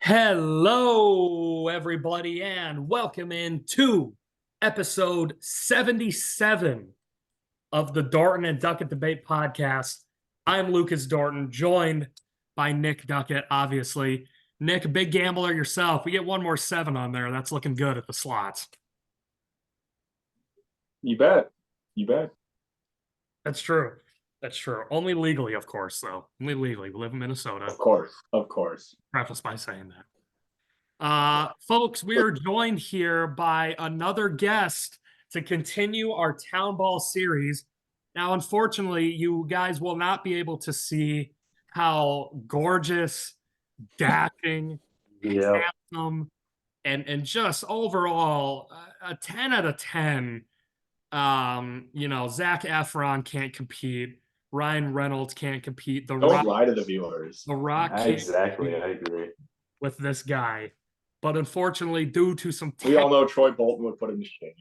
Hello, everybody, and welcome into episode 77 of the Dorton and Doetkott Debate Podcast. I'm Lucas Dorton, joined by Nick Doetkott, obviously. Nick, a big gambler yourself. We get one more 7 on there. That's looking good at the slots. You bet. You bet. That's true. That's true. Only legally, of course, though. Only legally. We live in Minnesota. Of course. Of course. Preface by saying that. Folks, we are joined here by another guest to continue our Townball series. Now, unfortunately, you guys will not be able to see how gorgeous, dashing, handsome, and just overall a 10 out of 10. Zac Efron can't compete. Ryan Reynolds can't compete. Don't lie to the viewers. The Rock can't Exactly, I agree with this guy. But unfortunately, due to some we all know Troy Bolton would put him to shame.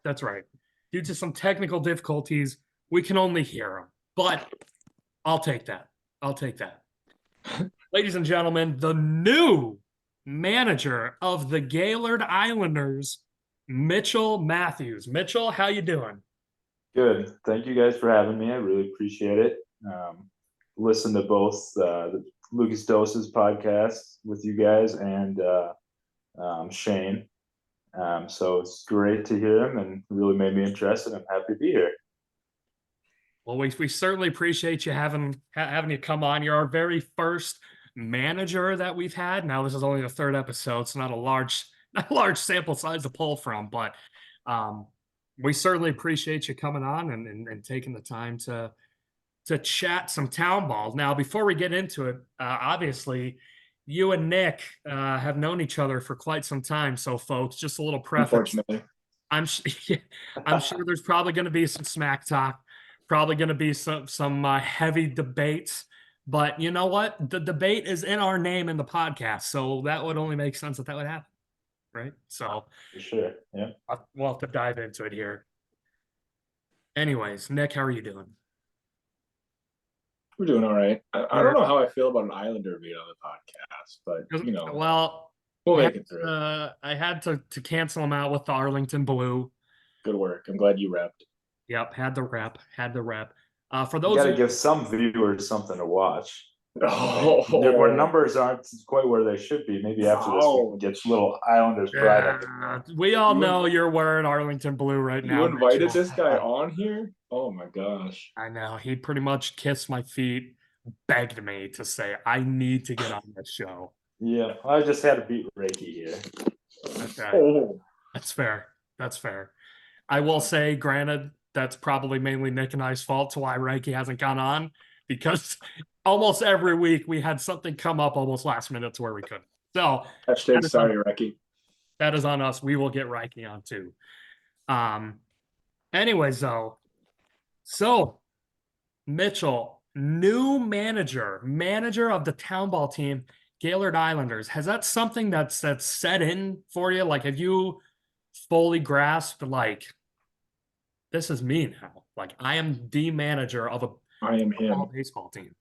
That's right. Due to some technical difficulties, we can only hear him. But I'll take that. Ladies and gentlemen, the new manager of the Gaylord Islanders, Mitchell Mathews. Mitchell, how you doing? Good. Thank you guys for having me. I really appreciate it. Listen to both the Lucas Doses podcast with you guys and Shane. So it's great to hear him and really made me interested. I'm happy to be here. Well, we certainly appreciate you having you come on. You're our very first manager that we've had. Now, this is only the 3rd episode, so not a large sample size to pull from, but we certainly appreciate you coming on and taking the time to chat some Townballs. Now, before we get into it, obviously, you and Nick have known each other for quite some time. So, folks, just a little preface. Unfortunately. I'm sure there's probably going to be some smack talk, probably going to be some heavy debates. But you know what? The debate is in our name in the podcast, so that would only make sense that would happen, right? So, for sure, yeah. We'll have to dive into it here. Anyways, Nick, how are you doing? We're doing all right. I don't know how I feel about an Islander being on the podcast, but well, we'll make it through. I had to cancel him out with the Arlington Blue. Good work. I'm glad you repped. Yep, had the rep. For You those, got to give some viewers something to watch. Oh, Their numbers aren't quite where they should be. Maybe after this, we can get little Islanders pride. We all know you're wearing Arlington Blue right now. You invited this guy on here? Oh my gosh! I know. He pretty much kissed my feet, begged me to say I need to get on this show. Yeah, I just had to beat Reiki here. Okay. Oh. That's fair. I will say, granted, that's probably mainly Nick and I's fault to why Reiki hasn't gone on, because almost every week we had something come up almost last minute to where we couldn't. So sorry, Reiki. That is on us. We will get Reiki on too. Anyways, though, so Mitchell, new manager of the Townball team, Gaylord Islanders. Has that something that's set in for you? Like, have you fully grasped, like, this is me now? Like, I am the manager of a baseball team.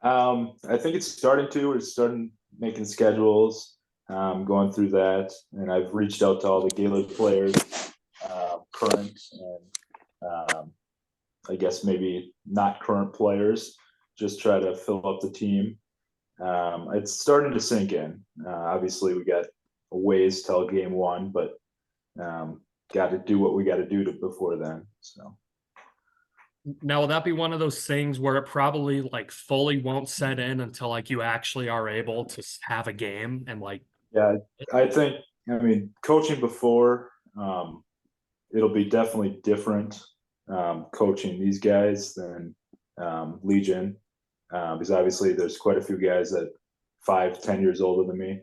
I think it's starting to. We're starting making schedules, going through that, and I've reached out to all the Gaylord players, current and I guess maybe not current players, just try to fill up the team. It's starting to sink in. Obviously, we got a ways till game 1, but got to do what we got to do before then. So. Now, will that be one of those things where it probably like fully won't set in until like you actually are able to have a game and like? Yeah, I think, coaching before, it'll be definitely different coaching these guys than Legion, because obviously there's quite a few guys that 5-10 years older than me.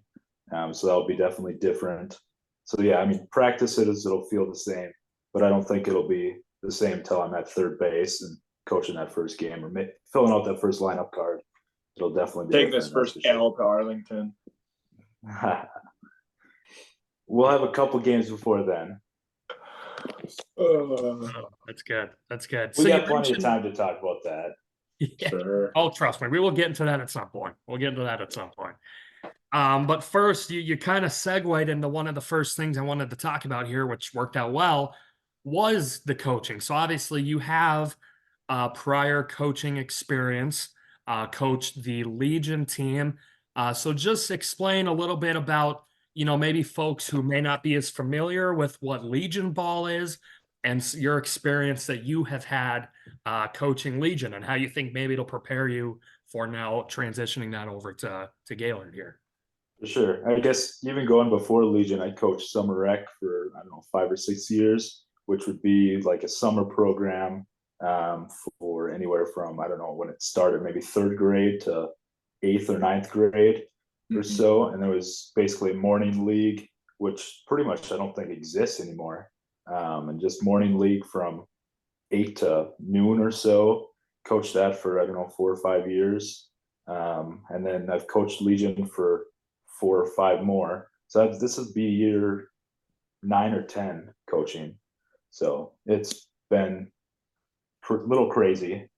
So that'll be definitely different. So yeah, practice it'll feel the same, but I don't think it'll be the same until I'm at third base and coaching that first game or filling out that first lineup card. It'll definitely be taking this first L to Arlington. We'll have a couple games before then. That's good. We got plenty of time to talk about that. Yeah. Sure. Oh, trust me, we will get into that at some point. But first, you kind of segued into one of the first things I wanted to talk about here, which worked out well, was the coaching. So obviously, you have prior coaching experience, coached the Legion team. So just explain a little bit about, maybe folks who may not be as familiar with what Legion ball is and your experience that you have had coaching Legion and how you think maybe it'll prepare you for now transitioning that over to Gaylord here. For sure. I guess even going before Legion, I coached summer rec for, I don't know, 5 or 6 years, which would be like a summer program for anywhere from, I don't know when it started, maybe third grade to eighth or ninth grade or so. And there was basically a morning league, which pretty much I don't think exists anymore. And just morning league from 8 to noon or so. Coached that for, I don't know, 4 or 5 years. And then I've coached Legion for 4 or 5 more. So this would be year 9 or 10 coaching. So it's been a little crazy.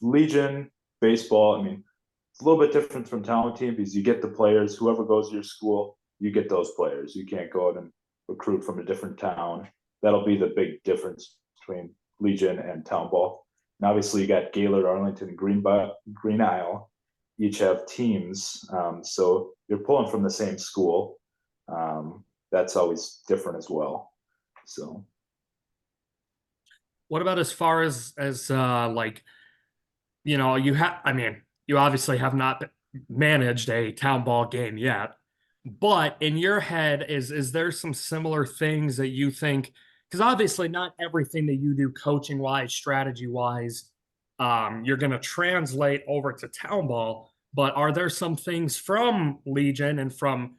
Legion baseball, I mean, it's a little bit different from talent team because you get the players, whoever goes to your school, you get those players. You can't go out and recruit from a different town. That'll be the big difference between Legion and Townball. And obviously you got Gaylord, Arlington, Green Isle, each have teams. So you're pulling from the same school. That's always different as well. So what about as far as like, you obviously have not managed a town ball game yet, but in your head, is there some similar things that you think, because obviously not everything that you do coaching wise, strategy wise, you're going to translate over to town ball, but are there some things from Legion and from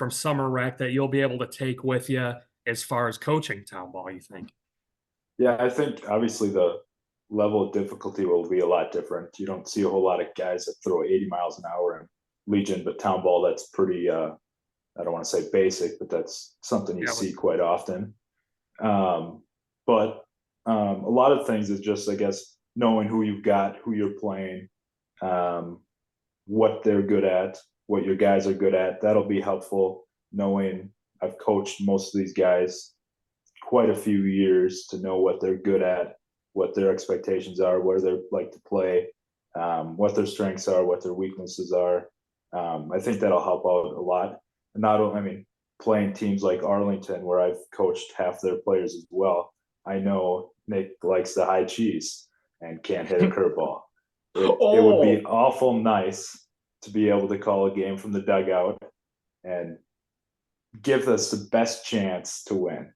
summer rec that you'll be able to take with you as far as coaching town ball, you think? yeah, I think obviously the level of difficulty will be a lot different. You don't see a whole lot of guys that throw 80 miles an hour in Legion, but town ball, that's pretty, I don't want to say basic, but that's something you see quite often. But a lot of things is just, I guess, knowing who you've got, who you're playing, what they're good at, what your guys are good at. That'll be helpful. Knowing I've coached most of these guys quite a few years to know what they're good at, what their expectations are, where they like to play, what their strengths are, what their weaknesses are. I think that'll help out a lot. And not only, I mean, playing teams like Arlington, where I've coached half their players as well, I know Nick likes the high cheese and can't hit a curveball. It would be awful nice to be able to call a game from the dugout and give us the best chance to win.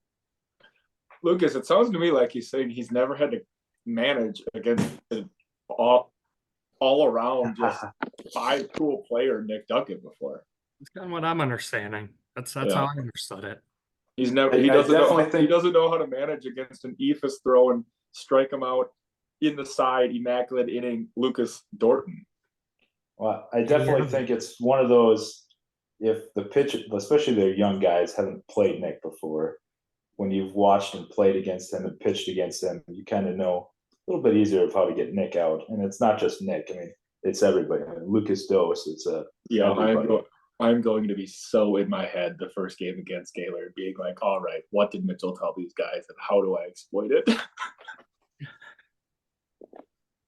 Lucas, it sounds to me like he's saying he's never had to manage against all around just 5-tool player Nick Duckett before. That's kind of what I'm understanding. That's how I understood it. He doesn't know how to manage against an eephus throw and strike him out in the side, immaculate inning Lucas Dorton. Well, I definitely think it's one of those, if the pitch, especially the young guys, haven't played Nick before, when you've watched and played against him and pitched against him, you kind of know a little bit easier of how to get Nick out. And it's not just Nick. I mean, it's everybody. I mean, Lucas Dose, it's a I'm going to be so in my head the first game against Gaylord, being like, all right, what did Mitchell tell these guys and how do I exploit it?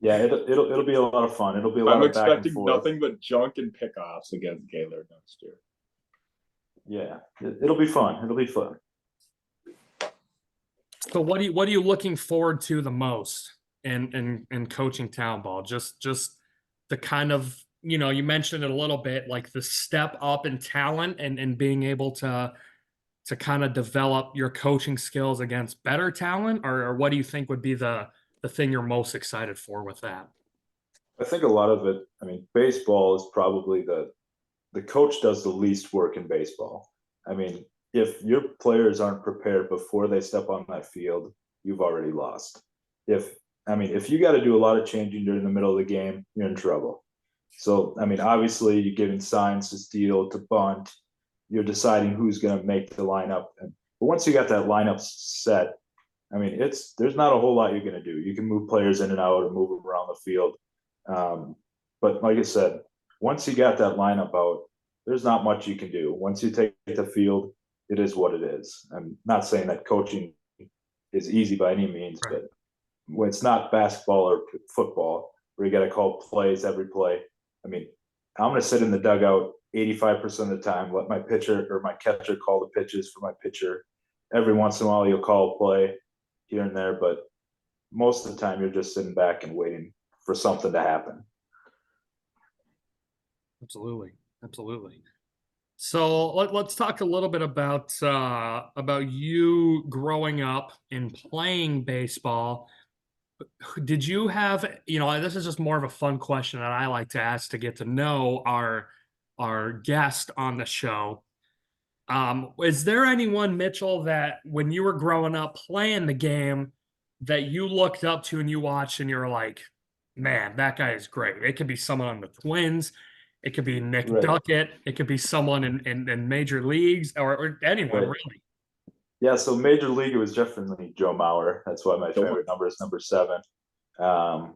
Yeah, it'll be a lot of fun. It'll be a lot I'm of back expecting and forth. nothing but junk and pickoffs against Gaylord next year. Yeah, it'll be fun. It'll be fun. So what are you looking forward to the most in coaching town ball? Just the kind of, you mentioned it a little bit, like the step up in talent and being able to kind of develop your coaching skills against better talent, or what do you think would be the thing you're most excited for with that? I think a lot of it, I mean, baseball is probably the coach does the least work in baseball. I mean, if your players aren't prepared before they step on that field, you've already lost. If you got to do a lot of changing during the middle of the game, you're in trouble. So, I mean, obviously you're giving signs to steal, to bunt. You're deciding who's going to make the lineup. But once you got that lineup set, I mean, there's not a whole lot you're going to do. You can move players in and out or move them around the field. But like I said, once you got that lineup out, there's not much you can do. Once you take the field, it is what it is. I'm not saying that coaching is easy by any means, Right. but when it's not basketball or football where you got to call plays every play, I mean, I'm going to sit in the dugout 85% of the time, let my pitcher or my catcher call the pitches for my pitcher. Every once in a while, you'll call a play here and there, but most of the time, you're just sitting back and waiting for something to happen. Absolutely. Absolutely. So let's talk a little bit about you growing up and playing baseball. Did you have, this is just more of a fun question that I like to ask to get to know our guest on the show. Is there anyone, Mitchell, that when you were growing up playing the game that you looked up to and you watched and you're like, man, that guy is great? It could be someone on the Twins. It could be Nick Right. Duckett. It could be someone in major leagues or anyone Right. really. Yeah, so major league, it was definitely Joe Mauer. That's why my favorite number is number 7. I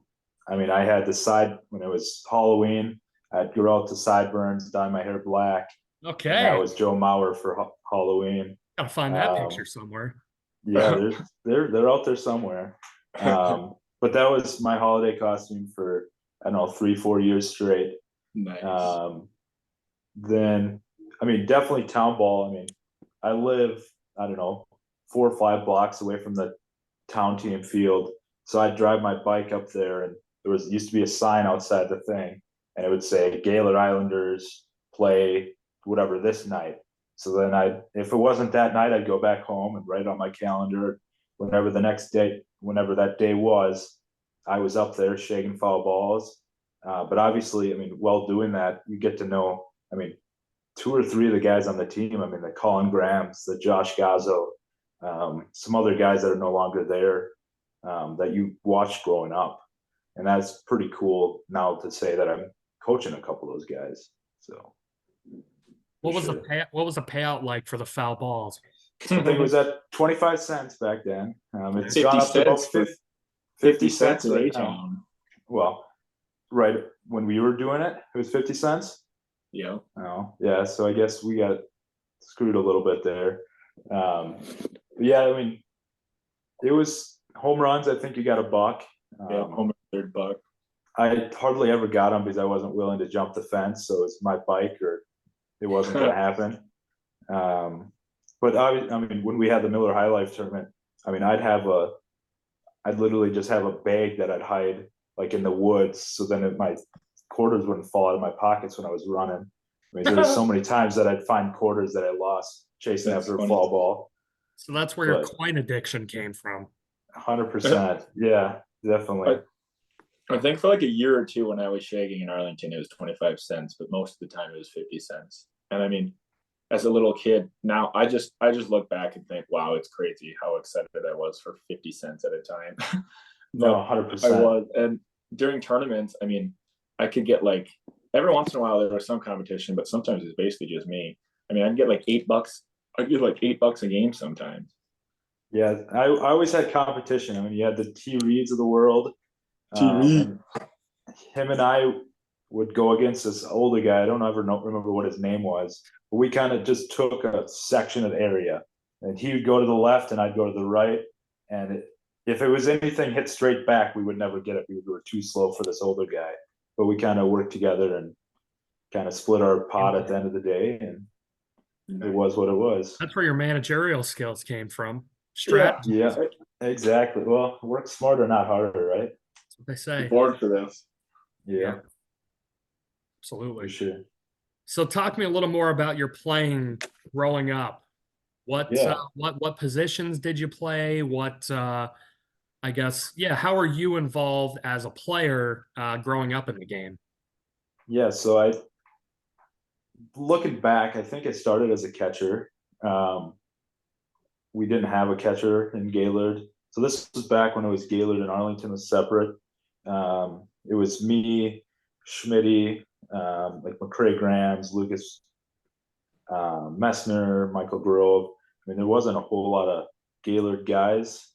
mean, I had the side when it was Halloween. I'd grow out the sideburns, dye my hair black. Okay. And that was Joe Mauer for Halloween. Gotta find that picture somewhere. Yeah, they're out there somewhere. But that was my holiday costume for, I don't know, 3-4 years straight. Nice. Then, I mean, definitely Townball. I mean, I live, I don't know, 4 or 5 blocks away from the town team field. So I'd drive my bike up there, and there used to be a sign outside the thing, and it would say Gaylord Islanders play whatever this night. So then if it wasn't that night, I'd go back home and write on my calendar whenever that day was, I was up there shaking foul balls. But obviously, I mean, while doing that, you get to know, I mean, 2 or 3 of the guys on the team. I mean, the Colin Grahams, the Josh Gazzo, some other guys that are no longer there that you watched growing up. And that's pretty cool now to say that I'm coaching a couple of those guys. So what was the payout like for the foul balls? I think it was at 25 cents back then. It's 50 gone up to about cents 50 cents in right A-Town. Well, right when we were doing it, it was 50 cents. Yeah. Oh, yeah. So I guess we got screwed a little bit there. Yeah, I mean, it was home runs. I think you got $1. Yeah, home run, $3. I hardly ever got them because I wasn't willing to jump the fence. So it's my bike or it wasn't going to happen. But I mean, when we had the Miller High Life tournament, I mean, I'd literally just have a bag that I'd hide like in the woods. So then my quarters wouldn't fall out of my pockets when I was running. I mean, there were so many times that I'd find quarters that I lost chasing after a foul ball. So that's where your coin addiction came from. 100%. Yeah, definitely. I think for like a year or two when I was shagging in Arlington, it was 25 cents, but most of the time it was 50 cents. And I mean, as a little kid, now I just look back and think, wow, it's crazy how excited I was for 50 cents at a time. No, 100%. I was. And during tournaments, I mean, I could get like, every once in a while there was some competition, but sometimes it's basically just me. I mean, I'd get like $8. I'd get like $8 a game sometimes. Yeah, I always had competition. I mean, you had the T. Reeds of the world. Him and I would go against this older guy. I don't ever remember what his name was, but we kind of just took a section of area, and he would go to the left and I'd go to the right. And if it was anything hit straight back, we would never get it. We were too slow for this older guy, but we kind of worked together and kind of split our pot at the end of the day. And it was what it was. That's where your managerial skills came from. Strategy. Yeah, exactly. Well, work smarter, not harder, right? That's what they say. You're bored for this. Yeah. Absolutely. For sure. So talk to me a little more about your playing growing up. What positions did you play? I guess, how are you involved as a player growing up in the game? Yeah, so looking back, I think I started as a catcher. We didn't have a catcher in Gaylord. So this was back when it was Gaylord and Arlington was separate. It was me, Schmitty, like McCray Grams, Lucas Messner, Michael Grove. I mean, there wasn't a whole lot of Gaylord guys.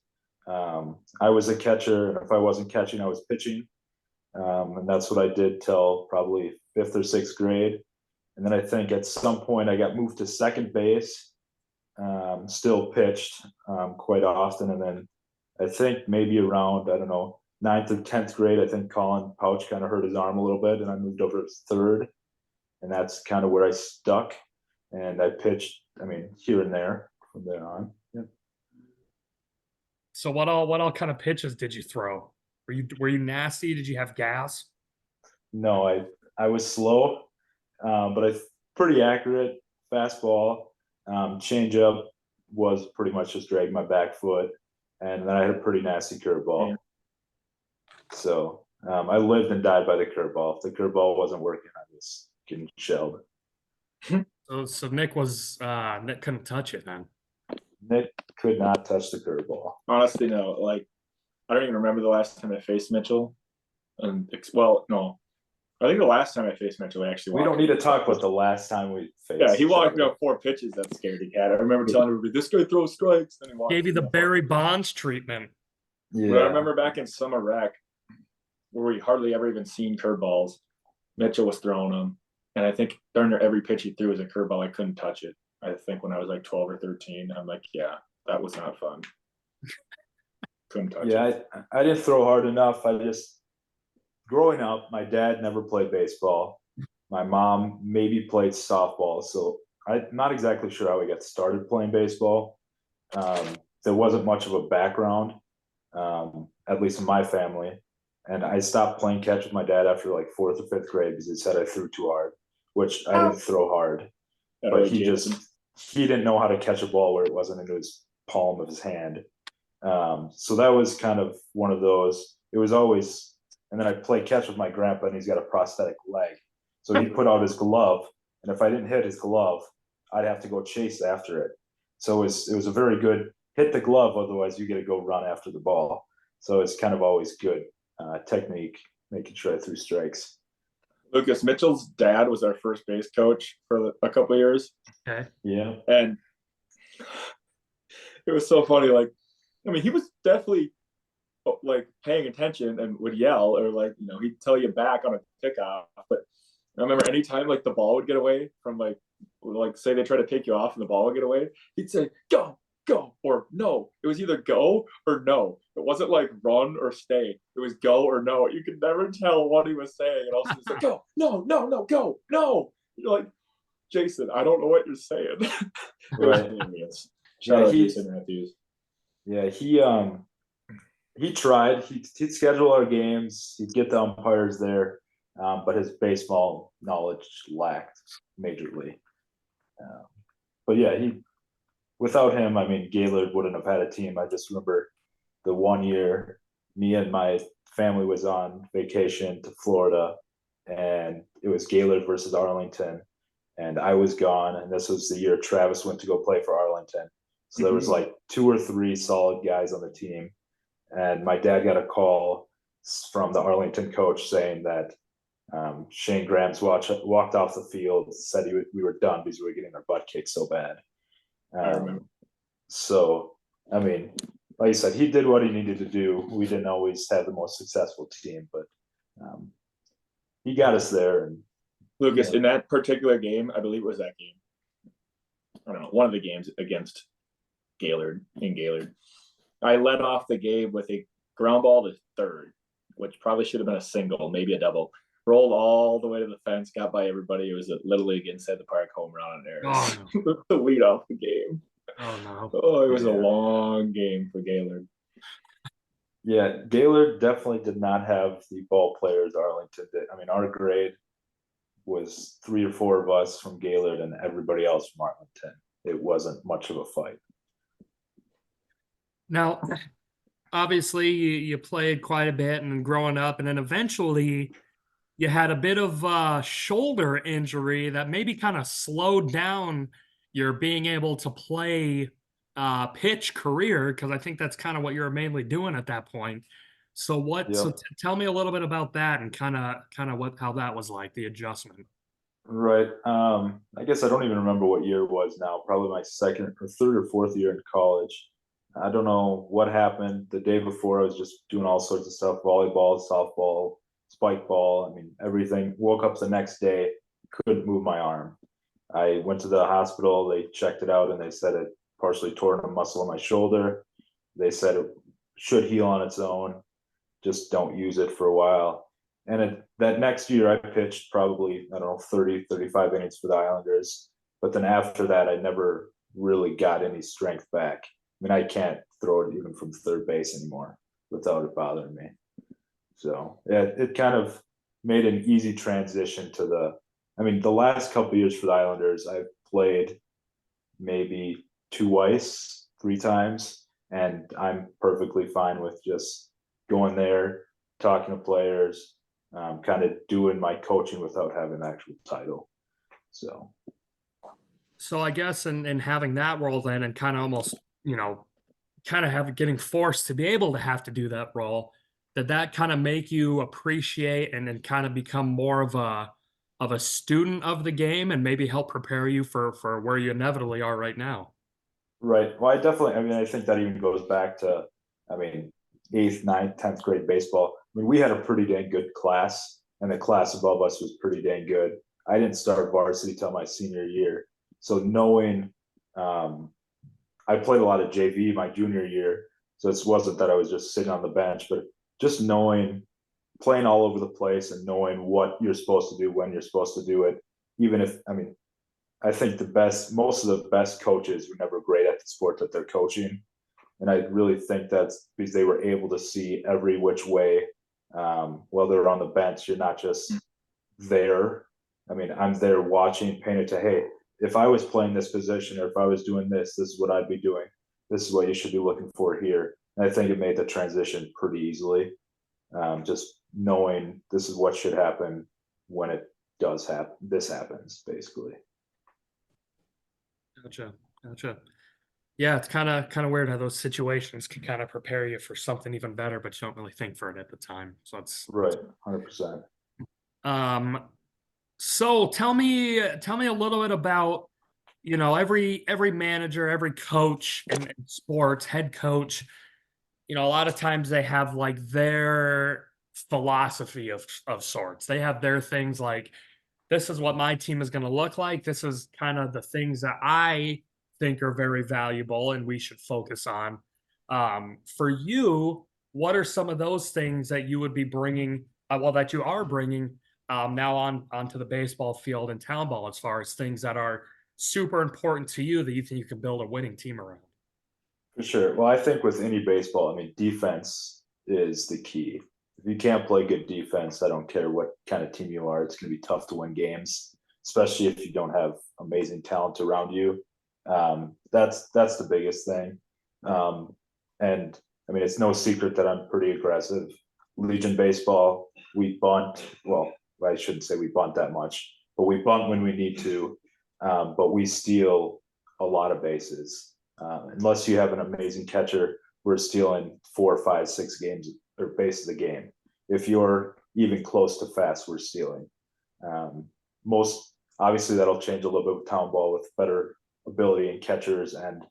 I was a catcher, and if I wasn't catching, I was pitching. And that's what I did till probably 5th or 6th grade. And then I think at some point I got moved to second base, still pitched quite often. And then I think maybe around, I don't know, 9th or 10th grade, I think Colin Pouch kind of hurt his arm a little bit, and I moved over to third. And that's kind of where I stuck. And I pitched, I mean, here and there from there on. Yeah. So what all kind of pitches did you throw? Were you nasty? Did you have gas? No, I was slow, but I pretty accurate. Fastball, changeup was pretty much just dragging my back foot, and then I had a pretty nasty curveball. Yeah. So I lived and died by the curveball. If the curveball wasn't working, I was getting shelled. So Nick couldn't touch it then. Nick could not touch the curveball. Honestly, no. Like, I don't even remember the last time I faced Mitchell. And no, I think the last time I faced Mitchell, We don't need to talk about the last time we faced. Yeah, he walked me up 4 pitches. That scaredy cat. I remember telling everybody, "This guy throws strikes." Then he walked. Gave you the Barry Bonds treatment. Yeah. But I remember back in summer rec, where we hardly ever even seen curveballs. Mitchell was throwing them, and I think darn near every pitch he threw was a curveball. I couldn't touch it. I think when I was like 12 or 13, I'm like, yeah, that was not fun. Couldn't touch it. Yeah, I didn't throw hard enough. I just, growing up, my dad never played baseball. My mom maybe played softball. So I'm not exactly sure how we got started playing baseball. There wasn't much of a background, at least in my family. And I stopped playing catch with my dad after like 4th or 5th grade because he said I threw too hard, which I didn't throw hard. But he didn't know how to catch a ball where it wasn't in his palm of his hand. So that was kind of one of those. It was always, and then I play catch with my grandpa, and he's got a prosthetic leg. So he'd put out his glove, and if I didn't hit his glove, I'd have to go chase after it. So it was a very good hit the glove, otherwise you get to go run after the ball. So it's kind of always good technique, making sure I threw strikes. Lucas, Mitchell's dad was our first base coach for a couple of years. Okay. Yeah. And it was so funny. Like, I mean, he was definitely like paying attention and would yell, or like, you know, he'd tell you back on a pickoff. But I remember anytime like the ball would get away from like say they try to take you off and the ball would get away, he'd say, go, or no. It was either go or no. It wasn't like run or stay. It was go or no. You could never tell what he was saying. And also just like, go, no, go, no. You're like, Jason, I don't know what you're saying. Right. Shout out Jason Mathews. Yeah, he tried. He'd schedule our games. He'd get the umpires there, but his baseball knowledge lacked majorly. But yeah, without him, I mean, Gaylord wouldn't have had a team. I just remember the one year me and my family was on vacation to Florida, and it was Gaylord versus Arlington, and I was gone. And this was the year Travis went to go play for Arlington. So there was like 2 or 3 solid guys on the team. And my dad got a call from the Arlington coach saying that Shane Grams walked off the field, said we were done because we were getting our butt kicked so bad. I remember. So, I mean, like you said, he did what he needed to do. We didn't always have the most successful team, but he got us there. And Lucas, in that particular game, I believe it was that game. I don't know, one of the games against Gaylord, I led off the game with a ground ball to third, which probably should have been a single, maybe a double. Rolled all the way to the fence, got by everybody. It was a Little League inside the park home run on Harris. Oh, no. To lead off the game. Oh no. Oh, it was a long game for Gaylord. Yeah, Gaylord definitely did not have the ball players Arlington did. I mean, our grade was 3 or 4 of us from Gaylord and everybody else from Arlington. It wasn't much of a fight. Now, obviously, you played quite a bit and growing up, and then eventually you had a bit of a shoulder injury that maybe kind of slowed down your being able to play pitch career, because I think that's kind of what you were mainly doing at that point. So tell me a little bit about that and kind of how that was like, the adjustment. Right. I guess I don't even remember what year it was now. Probably my 2nd or 3rd or 4th year in college. I don't know what happened. The day before, I was just doing all sorts of stuff: volleyball, softball, spike ball. I mean, everything. Woke up the next day, couldn't move my arm. I went to the hospital, they checked it out, and they said it partially torn a muscle in my shoulder. They said it should heal on its own, just don't use it for a while. And that next year I pitched probably, I don't know, 30, 35 innings for the Islanders. But then after that, I never really got any strength back. I mean, I can't throw it even from third base anymore without it bothering me. So it kind of made an easy transition to the last couple of years for the Islanders, I've played maybe twice, 3 times, and I'm perfectly fine with just going there, talking to players, kind of doing my coaching without having an actual title. So I guess in having that role then, and kind of almost, kind of getting forced to be able to have to do that role, did that kind of make you appreciate and then kind of become more of a student of the game and maybe help prepare you for where you inevitably are right now? Right. Well, I think that even goes back to, 8th, 9th, 10th grade baseball. I mean, we had a pretty dang good class, and the class above us was pretty dang good. I didn't start varsity till my senior year. So knowing, I played a lot of JV my junior year. So it wasn't that I was just sitting on the bench, but just knowing, playing all over the place and knowing what you're supposed to do, when you're supposed to do it. Even if, I think most of the best coaches were never great at the sport that they're coaching. And I really think that's because they were able to see every which way. While they're on the bench, you're not just there. I'm there watching, paying attention. Hey, if I was playing this position or if I was doing this, this is what I'd be doing. This is what you should be looking for here. And I think it made the transition pretty easily. Just knowing this is what should happen when it does happen. This happens, basically. Gotcha. Yeah, it's kind of weird how those situations can kind of prepare you for something even better, but you don't really think for it at the time. So it's right, 100%. So tell me a little bit about, every manager, every coach in sports, head coach, a lot of times they have like their philosophy of sorts. They have their things like, this is what my team is going to look like. This is kind of the things that I think are very valuable and we should focus on. For you, what are some of those things that you would be bringing, that you are bringing now onto the baseball field and Townball, as far as things that are super important to you that you think you can build a winning team around? For sure. Well, I think with any baseball, defense is the key. If you can't play good defense, I don't care what kind of team you are, it's going to be tough to win games, especially if you don't have amazing talent around you. That's the biggest thing. And it's no secret that I'm pretty aggressive. Legion baseball, we bunt. Well, I shouldn't say we bunt that much, but we bunt when we need to. But we steal a lot of bases. Unless you have an amazing catcher, we're stealing 4, 5, 6 games or bases a game. If you're even close to fast, we're stealing. Obviously that'll change a little bit with Townball with better ability and catchers, and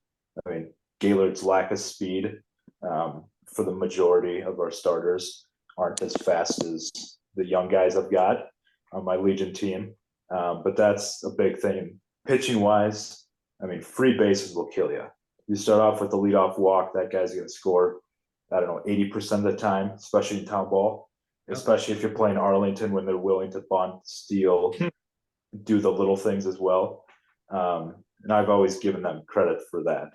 Gaylord's lack of speed for the majority of our starters aren't as fast as the young guys I've got on my Legion team. But that's a big thing. Pitching wise, free bases will kill you. You start off with the leadoff walk, that guy's going to score, 80% of the time, especially in Townball, especially if you're playing Arlington when they're willing to bunt, steal, do the little things as well. And I've always given them credit for that.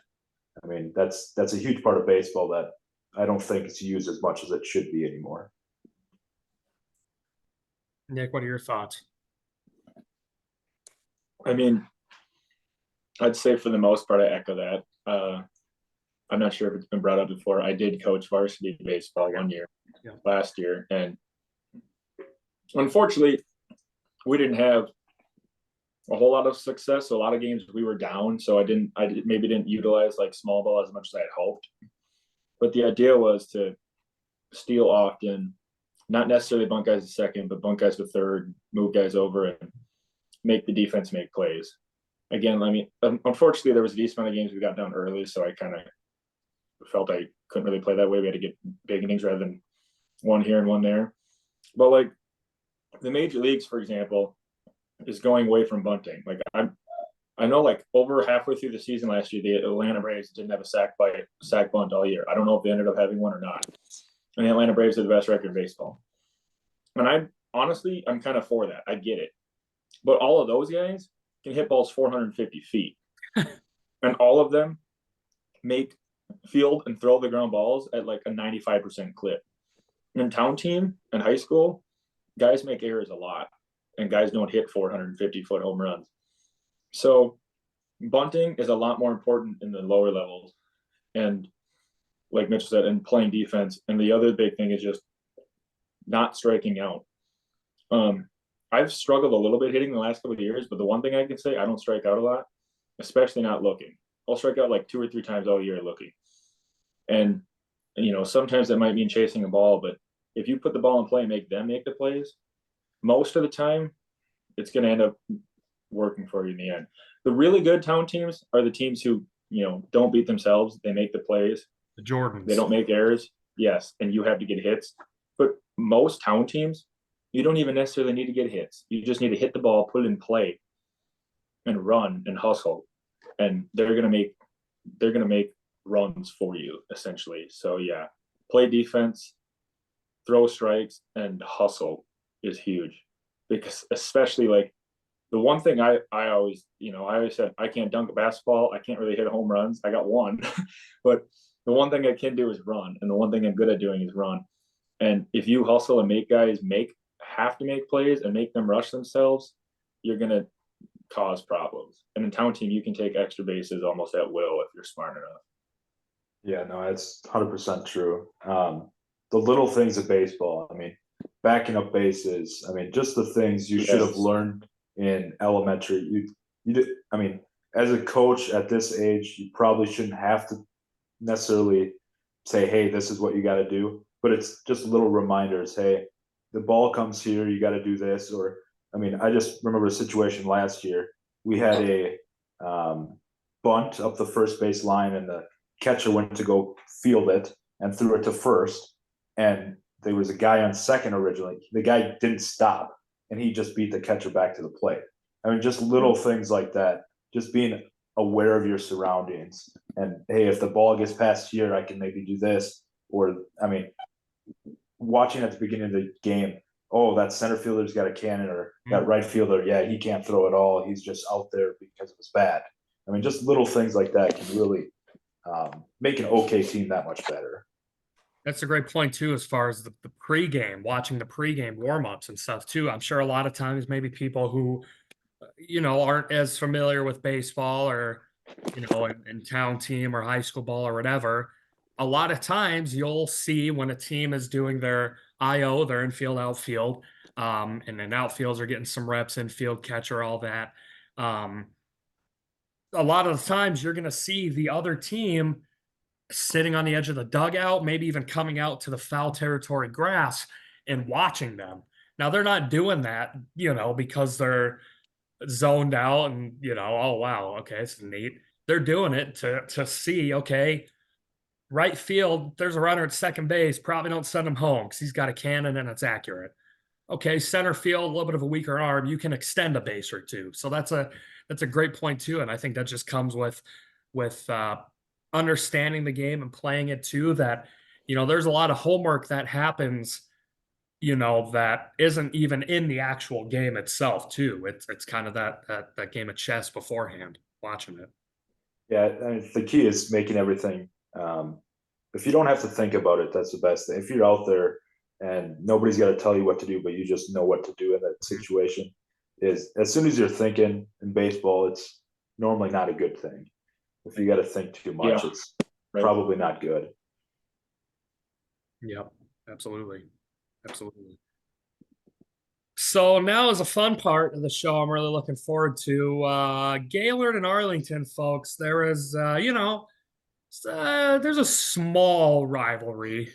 That's a huge part of baseball that I don't think it's used as much as it should be anymore. Nick, what are your thoughts? I'd say for the most part, I echo that. I'm not sure if it's been brought up before. I did coach varsity baseball 1 year, last year, and unfortunately, we didn't have a whole lot of success. So a lot of games we were down, so I maybe didn't utilize like small ball as much as I had hoped. But the idea was to steal often, not necessarily bunt guys to second, but bunt guys to third, move guys over, and make the defense make plays. Again, unfortunately, there was a decent amount of games we got down early, so I kind of felt I couldn't really play that way. We had to get big innings rather than one here and one there. But like the major leagues, for example, is going away from bunting. Like I know like over halfway through the season last year, the Atlanta Braves didn't have a sack bunt all year. I don't know if they ended up having one or not. And the Atlanta Braves are the best record in baseball. And I'm kind of for that. I get it. But all of those guys can hit balls 450 feet. And all of them make field and throw the ground balls at like a 95% clip. In town team and high school, guys make errors a lot. And guys don't hit 450-foot home runs. So bunting is a lot more important in the lower levels. And like Mitchell said, and playing defense. And the other big thing is just not striking out. I've struggled a little bit hitting the last couple of years, but the one thing I can say, I don't strike out a lot, especially not looking. I'll strike out like 2 or 3 times all year looking. And, you know, sometimes that might mean chasing a ball, but if you put the ball in play and make them make the plays, most of the time it's going to end up working for you in the end. The really good town teams are the teams who, you know, don't beat themselves. They make the plays. The Jordans. They don't make errors. Yes. And you have to get hits. But most town teams, you don't even necessarily need to get hits. You just need to hit the ball, put it in play, and run and hustle. And they're gonna make runs for you, essentially. So yeah, play defense, throw strikes, and hustle is huge. Because especially like the one thing I always said, I can't dunk a basketball, I can't really hit home runs. I got one. But the one thing I can do is run. And the one thing I'm good at doing is run. And if you hustle and make guys have to make plays and make them rush themselves, you're going to cause problems. And in town team, you can take extra bases almost at will if you're smart enough. Yeah, no, that's 100% true. The little things of baseball, I mean, backing up bases, I mean, just the things you should have learned in elementary. I mean, as a coach at this age, you probably shouldn't have to necessarily say, hey, this is what you got to do. But it's just little reminders. Hey, the ball comes here, you got to do this. Or, I mean, I just remember a situation last year. We had a bunt up the first base line, and the catcher went to go field it and threw it to first. And there was a guy on second originally. The guy didn't stop, and he just beat the catcher back to the plate. I mean, just little things like that. Just being aware of your surroundings. And, hey, if the ball gets past here, I can maybe do this. Or, I mean, watching at the beginning of the game, oh, that center fielder's got a cannon, or that right fielder, yeah, he can't throw at all. He's just out there because it was bad. I mean, just little things like that can really make an okay team that much better. That's a great point too, as far as the pregame, watching the pregame warm-ups and stuff too. I'm sure a lot of times maybe people who, you know, aren't as familiar with baseball, or, you know, in town team or high school ball or whatever, a lot of times you'll see when a team is doing their IO, their infield, outfield, and then outfields are getting some reps, infield, catcher, all that. A lot of the times you're going to see the other team sitting on the edge of the dugout, maybe even coming out to the foul territory grass and watching them. Now, they're not doing that, you know, because they're zoned out and, you know, oh, wow, okay, it's neat. They're doing it to see, okay, right field, there's a runner at second base, probably don't send him home because he's got a cannon and it's accurate. Okay, center field, a little bit of a weaker arm, you can extend a base or two. So that's a great point too, and I think that just comes with understanding the game and playing it too. That, you know, there's a lot of homework that happens, you know, that isn't even in the actual game itself too. It's kind of that game of chess beforehand, watching it. Yeah, and the key is making everything. If you don't have to think about it, that's the best thing. If you're out there and nobody's got to tell you what to do, but you just know what to do in that situation, is as soon as you're thinking in baseball, it's normally not a good thing. If you got to think too much, it's probably not good. Yep, absolutely. Absolutely. So now is a fun part of the show I'm really looking forward to. Gaylord and Arlington, folks. There is, you know, there's a small rivalry.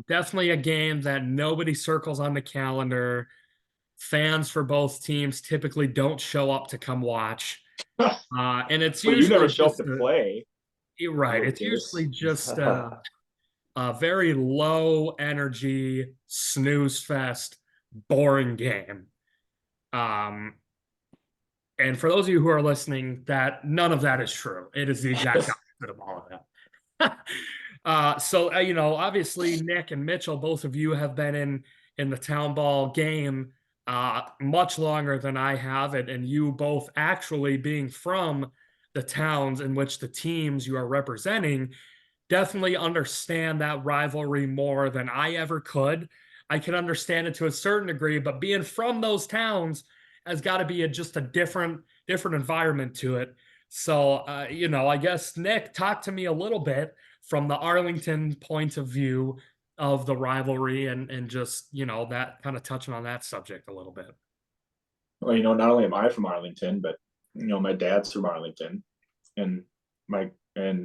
Definitely a game that nobody circles on the calendar. Fans for both teams typically don't show up to come watch. And it's usually you never show up to play. Right. It's usually just a very low energy, snooze fest, boring game. Um, and for those of you who are listening, that none of that is true. It is the exact opposite of all of that. You know, obviously Nick and Mitchell, both of you have been in the Townball game much longer than I have, and you both actually being from the towns in which the teams you are representing definitely understand that rivalry more than I ever could. I can understand it to a certain degree, but being from those towns has got to be just a different environment to it. So, you know, I guess Nick, talk to me a little bit from the Arlington point of view of the rivalry and just, you know, that kind of touching on that subject a little bit. Well, you know, not only am I from Arlington, but you know, my dad's from Arlington, and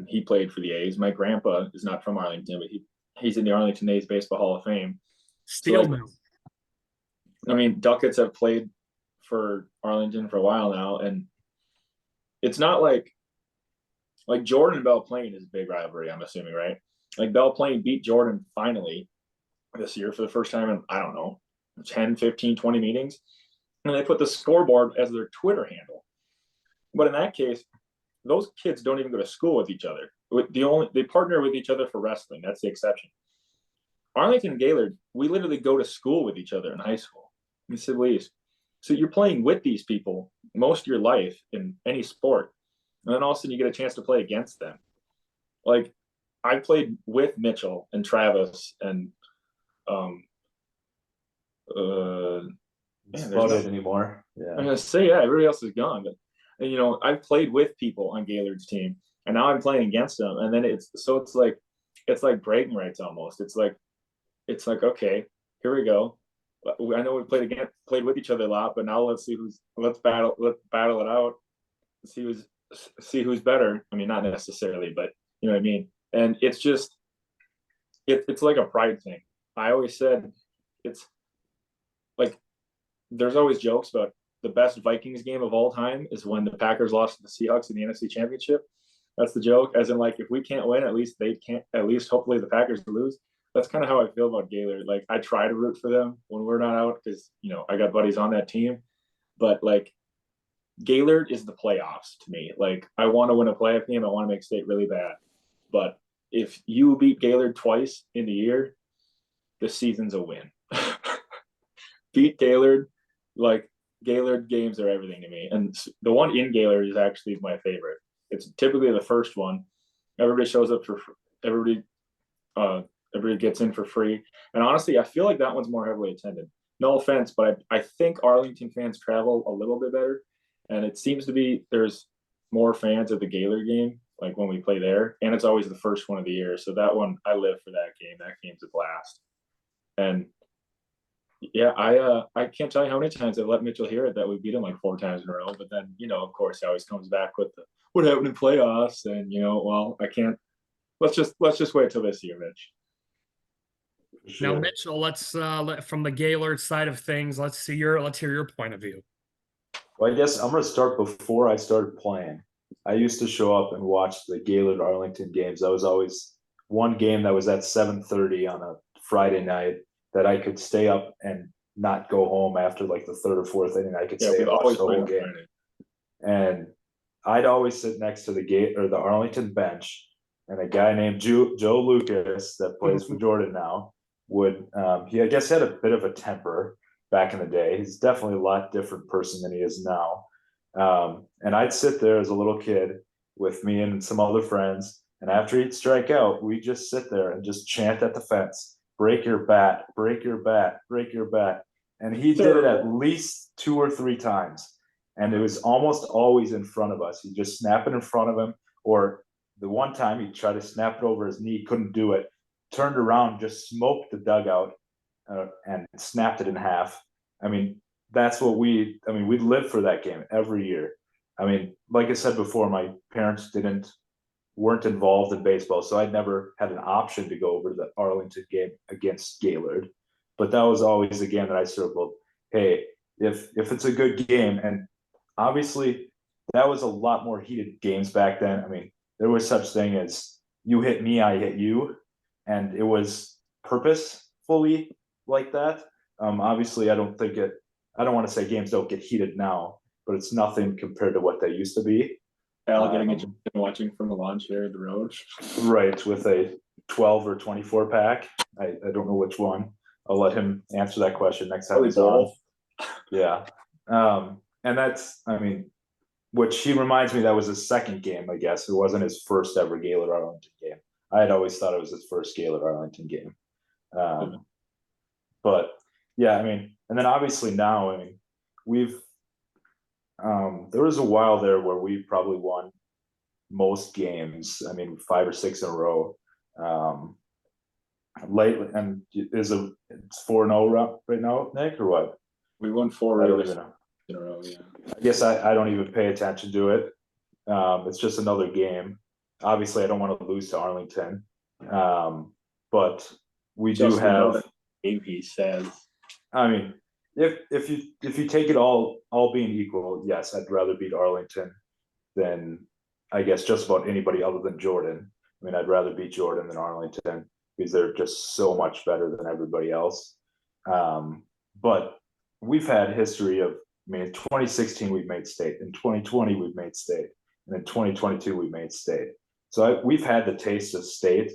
he played for the A's. My grandpa is not from Arlington, but he's in the Arlington A's Baseball Hall of Fame. Steel So, mill. I mean, Ducketts have played for Arlington for a while now, and it's not like Jordan and Belle Plaine is a big rivalry, I'm assuming, right? Like Belle Plaine beat Jordan finally this year for the first time in, I don't know, 10, 15, 20 meetings. And they put the scoreboard as their Twitter handle. But in that case, those kids don't even go to school with each other. They partner with each other for wrestling. That's the exception. Arlington and Gaylord, we literally go to school with each other in high school, in Civil East. So you're playing with these people most of your life in any sport. And then all of a sudden you get a chance to play against them. Like I played with Mitchell and Travis and About it anymore. Yeah. I'm gonna say, yeah, everybody else is gone. But you know, I've played with people on Gaylord's team, and now I'm playing against them. And then it's like bragging rights almost. It's like okay, here we go. I know we played with each other a lot, but now let's battle it out. See who's better. I mean, not necessarily, but you know what I mean. And it's just it's like a pride thing. I always said it's like there's always jokes about the best Vikings game of all time is when the Packers lost to the Seahawks in the NFC Championship. That's the joke, as in like if we can't win, at least they can't. At least hopefully the Packers lose. That's kind of how I feel about Gaylord. Like I try to root for them when we're not out because you know I got buddies on that team, but like Gaylord is the playoffs to me. Like I want to win a playoff game. I want to make state really bad, but if you beat Gaylord twice in the year, the season's a win. Beat Gaylord, like Gaylord games are everything to me. And the one in Gaylord is actually my favorite. It's typically the first one. Everybody shows up for everybody. Everybody gets in for free. And honestly, I feel like that one's more heavily attended. No offense, but I think Arlington fans travel a little bit better. And it seems to be there's more fans at the Gaylord game, like when we play there. And it's always the first one of the year. So that one, I live for that game. That game's a blast. And yeah, I can't tell you how many times I've let Mitchell hear it that we beat him like 4 times in a row. But then, you know, of course, he always comes back with what happened in playoffs, and you know, well, I can't. Let's just wait till this year, Mitch. Now, Mitchell, let's from the Gaylord side of things, let's hear your point of view. Well, I guess I'm going to start before I started playing. I used to show up and watch the Gaylord Arlington games. That was always one game that was at 7:30 on a Friday night that I could stay up and not go home after like the 3rd or 4th inning. I could stay and watch the whole game. And I'd always sit next to the Arlington bench, and a guy named Joe Lucas that plays for Dorton now would he I guess had a bit of a temper back in the day. He's definitely a lot different person than he is now. And I'd sit there as a little kid with me and some other friends, and after he'd strike out, we'd just sit there and just chant at the fence, break your bat, break your bat, break your bat. And he did it at least 2 or 3 times. And it was almost always in front of us. He'd just snap it in front of him. Or the one time he tried to snap it over his knee, couldn't do it, turned around, just smoked the dugout and snapped it in half. I mean, that's what we'd live for that game every year. I mean, like I said before, my parents weren't involved in baseball, so I'd never had an option to go over to the Arlington game against Gaylord. But that was always a game that I circled. Hey, if it's a good game, and obviously that was a lot more heated games back then. I mean, there was such thing as you hit me, I hit you, and it was purposefully like that. Obviously, I don't think it I don't want to say games don't get heated now, but it's nothing compared to what they used to be. Al getting interested in watching from the lawn chair of the road. Right, with a 12 or 24 pack. I don't know which one. I'll let him answer that question next time Probably he's on. both. Yeah. And that's, I mean, which he reminds me that was his second game, I guess. It wasn't his first ever Gaylord Arlington game. I had always thought it was his first Gaylord Arlington game. But yeah, I mean, and then obviously now, I mean, there was a while there where we probably won most games. I mean, 5 or 6 in a row. Lately, and it's 4-0 right now, Nick, or what? We won 4 I don't even know. in a row. Yeah. I guess I don't even pay attention to it. It's just another game. Obviously, I don't want to lose to Arlington, but we do have. Game he says. I mean, if you take it all being equal, yes, I'd rather beat Arlington than I guess just about anybody other than Jordan. I mean, I'd rather beat Jordan than Arlington because they're just so much better than everybody else. But we've had history of. I mean, in 2016 we've made state. In 2020 we've made state, and in 2022 we made state. So we've had the taste of state.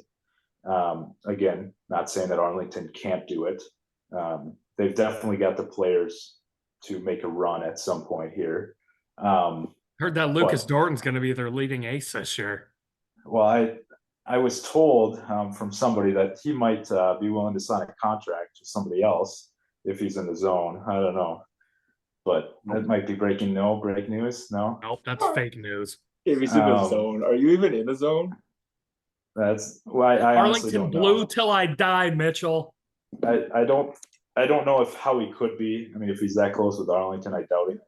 Again, not saying that Arlington can't do it. They've definitely got the players to make a run at some point here. Heard that Lucas Dorton's going to be their leading ace this year. Well, I was told from somebody that he might be willing to sign a contract with somebody else if he's in the zone. I don't know. But that might be breaking news. No, nope, that's fake news. If he's in the zone, are you even in the zone? That's why I honestly Arlington don't blue know. till I die, Mitchell. I don't know how he could be. I mean, if he's that close with Arlington, I doubt it.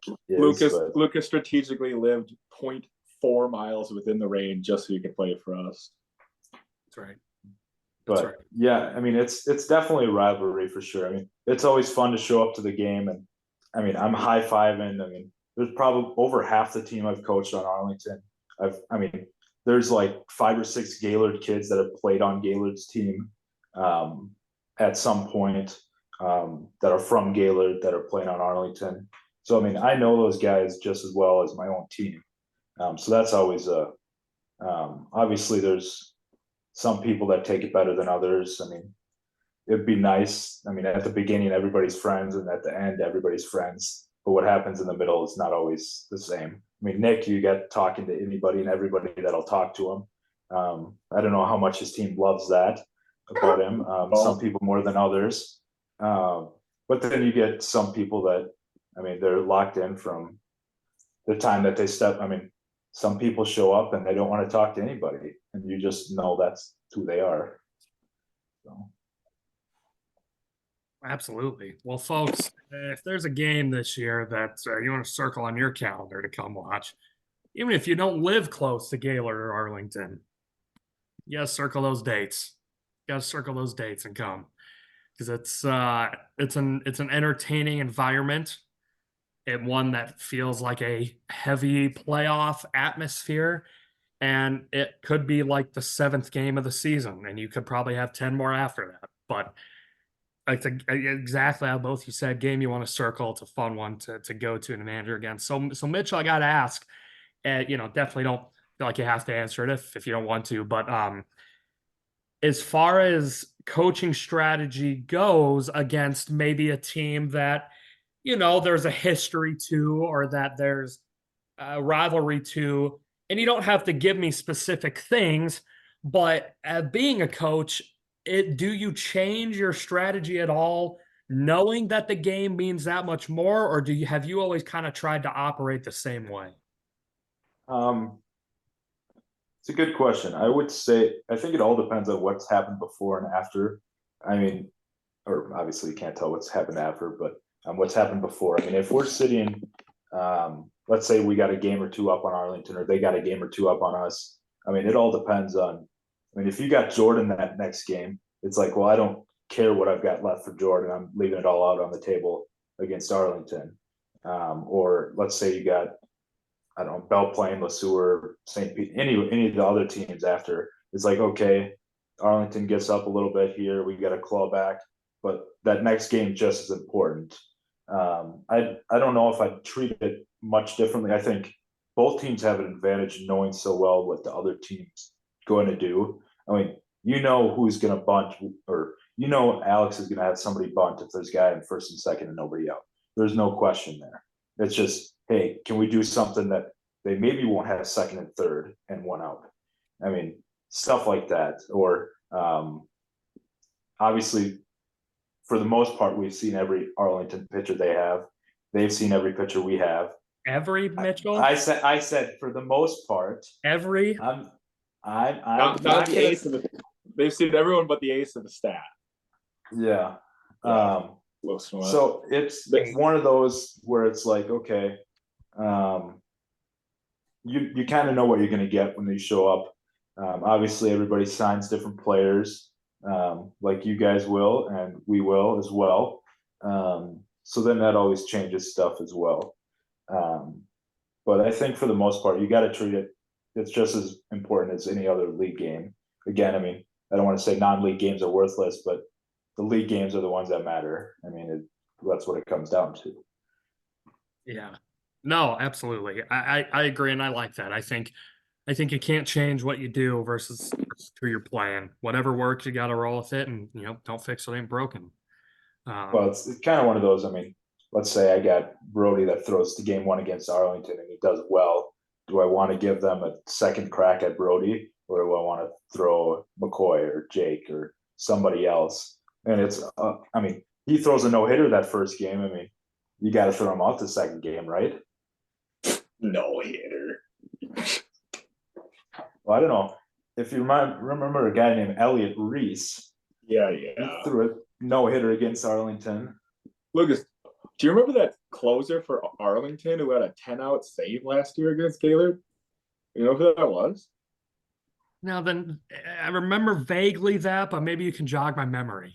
Lucas strategically lived 0.4 miles within the range just so he could play for us. That's right. But yeah, I mean, it's definitely a rivalry for sure. I mean, it's always fun to show up to the game, and I mean, I'm high-fiving. I mean, there's probably over half the team I've coached on Arlington. There's like 5 or 6 Gaylord kids that have played on Gaylord's team at some point that are from Gaylord that are playing on Arlington. So, I mean, I know those guys just as well as my own team. So that's always obviously there's some people that take it better than others. I mean, it'd be nice. I mean, at the beginning, everybody's friends, and at the end, everybody's friends. But what happens in the middle is not always the same. I mean, Nick, you get talking to anybody and everybody that'll talk to him. I don't know how much his team loves that about him. Some people more than others. But then you get some people that, I mean, they're locked in from the time that they step. I mean, some people show up and they don't want to talk to anybody, and you just know that's who they are. So. Absolutely. Well, folks, if there's a game this year that you want to circle on your calendar to come watch, even if you don't live close to Gaylord or Arlington, you gotta circle those dates. You gotta circle those dates and come, because it's an entertaining environment, and one that feels like a heavy playoff atmosphere, and it could be like the 7th game of the season, and you could probably have 10 more after that, but. Exactly how both you said, game you want to circle. It's a fun one to go to and manager against. So Mitchell, I got to ask, definitely don't feel like you have to answer it if you don't want to, but as far as coaching strategy goes against maybe a team that, there's a history to, or that there's a rivalry to, and you don't have to give me specific things, but being a coach, do you change your strategy at all, knowing that the game means that much more, or have you always kind of tried to operate the same way? It's a good question. I would say I think it all depends on what's happened before and after. I mean, or obviously you can't tell what's happened after, but what's happened before. I mean, if we're sitting, let's say we got a game or two up on Arlington, or they got a game or two up on us. I mean, it all depends on. I mean, if you got Jordan that next game, it's like, well, I don't care what I've got left for Jordan. I'm leaving it all out on the table against Arlington. Or let's say you got, I don't know, Belle Plaine, LeSueur, St. Pete, any of the other teams after. It's like, okay, Arlington gets up a little bit here. We got to claw back. But that next game just as important. I don't know if I'd treat it much differently. I think both teams have an advantage knowing so well what the other team's going to do. I mean, you know who's going to bunt, or you know Alex is going to have somebody bunt if there's a guy in first and second and nobody out. There's no question there. It's just, hey, can we do something that they maybe won't have second and third and one out? I mean, stuff like that. Or obviously, for the most part, we've seen every Arlington pitcher they have. They've seen every pitcher we have. Every Mitchell? I said for the most part. Every? I'm not the ace of the. They've seen everyone but the ace of the stat. Yeah. So it's one of those where it's like, okay, you kind of know what you're going to get when they show up. Obviously, everybody signs different players, like you guys will, and we will as well. So then that always changes stuff as well. But I think for the most part, you got to treat it. It's just as important as any other league game. Again, I mean, I don't want to say non-league games are worthless, but the league games are the ones that matter. I mean, that's what it comes down to. Yeah. No, absolutely. I agree, and I like that. I think you can't change what you do versus who you're playing. Whatever works, you got to roll with it, and don't fix what ain't broken. Well, it's kind of one of those. I mean, let's say I got Brody that throws the game one against Arlington and he does well. Do I want to give them a second crack at Brody, or do I want to throw McCoy or Jake or somebody else? And it's, I mean, he throws a no-hitter that first game. I mean, you got to throw him out the second game, right? No-hitter. Well, I don't know. If you remember a guy named Elliot Reese. Yeah. He threw a no-hitter against Arlington. Lucas, do you remember that closer for Arlington who had a 10-out save last year against Gaylord? You know who that was? Now then, I remember vaguely that, but maybe you can jog my memory.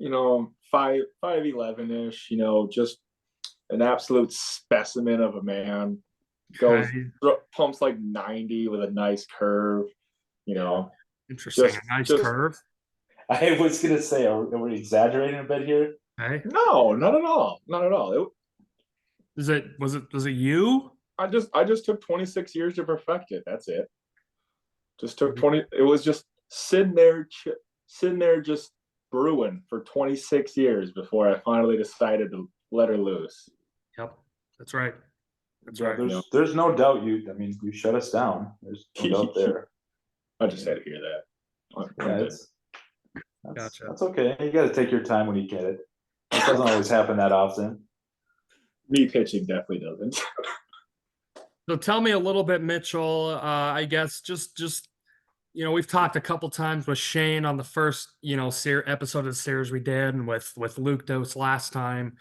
5'11" ish. Just an absolute specimen of a man. Pumps like 90 with a nice curve. Interesting. A nice curve. I was gonna say, are we exaggerating a bit here? Hey. No, not at all. Not at all. Was it you? I just took 26 years to perfect it. That's it. Just took 20. It was just sitting there just brewing for 26 years before I finally decided to let her loose. Yep, that's right. That's Yeah, right. There's no doubt you shut us down. There's no doubt there. I just had to hear that. Gotcha. That's okay. You got to take your time when you get it. It doesn't always happen that often. Me pitching definitely doesn't. So tell me a little bit, Mitchell. I guess just we've talked a couple times with Shane on the first episode of the series we did, and with Luke Dose last time.